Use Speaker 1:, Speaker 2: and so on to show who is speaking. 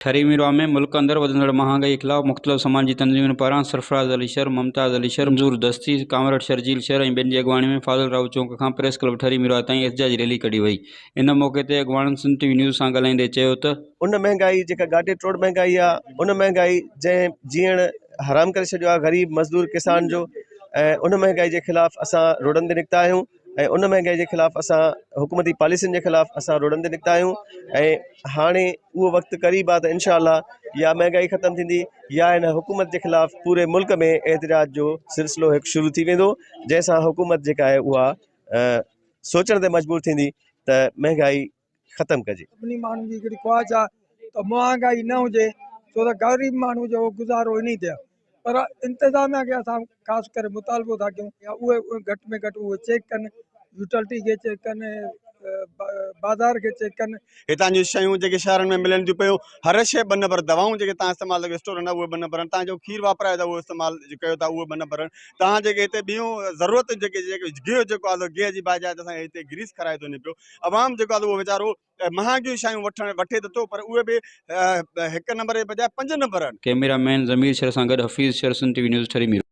Speaker 1: ठरी मीरवा में मुल्क अंदर वधंदड़ महांगाई के खिलाफ मुख्तलिफ समाजी तंजीमुन पारां सरफराज अली शर, मुमताज़ अली शर, मंजूर दस्ती, कामरेड शर्जील शर ऐं ॿियनि जी अॻवाणी में फाज़ल राव चौक खां प्रेस क्लब ठरी मीरवा ताईं एहतजाजी रैली कढी वई। इन मौक़े ते अॻवाणनि सिंध टीवी न्यूज़ सां ॻाल्हाईंदे चयो त
Speaker 2: उन महंगाई जेका गाटे ट्रोड महंगाई आहे, उन महंगाई जंहिं जीअण हराम करे छॾियो आहे ग़रीब मज़दूर किसान जो, ऐं उन महंगाई जे ख़िलाफ़ असां रोडनि ते निकिता आहियूं। ऐं उन महंगाई जे ख़िलाफ़ असां हुकूमती पॉलिसियुनि जे ख़िलाफ़ असां रोडनि ते निकिता आहियूं। ऐं हाणे उहो वक़्तु क़रीब आहे त इंशाअल्लाह या महंगाई ख़तमु थींदी या हिन हुकूमत जे ख़िलाफ़ पूरे मुल्क में एहतजाज जो सिलसिलो हिकु शुरू थी वेंदो, जंहिंसां हुकूमत जेका आहे उहा सोचण ते मजबूर थींदी त महंगाई ख़तमु कजे।
Speaker 3: अपनी माण्हुनि जी हिकिड़ी ख्वाहिश आहे त महांगाई न हुजे, छो त ग़रीब माण्हू जो गुज़ारो इन ते आहे। पर इंतिज़ामिया खे असां ख़ासि करे मुतालबो था कयूं या उहे घटि में घटि उहे चेक कनि, यूटिलिटी खे चेक कनि, बाज़ार खे चेक कनि।
Speaker 4: हितां जी शयूं जेके शहरनि में मिलनि थियूं पियूं, हर शइ ॿ नंबर, दवाऊं जेके तव्हां इस्तेमालु कयो स्टोर उहे ॿ नंबर, तव्हां जो खीर वापरायो था उहो इस्तेमालु कयो था उहे ॿ नंबर, तव्हां जेके हिते ॿियूं ज़रूरत जेके गिहु जेको आहे गिह जी बाजात असांखे हिते ग्रीस खाराए थो वञे पियो। अवाम जेको आहे उहो वीचारो महांगियूं शयूं वठे थो, पर उहे बि हिकु नंबर जे बजाए 5 नंबर आहिनि।
Speaker 1: कैमरामैन ज़मीर शर सां गॾु हफ़ीज़ शर, सिंध टीवी न्यूज़ ठरी मीरवा।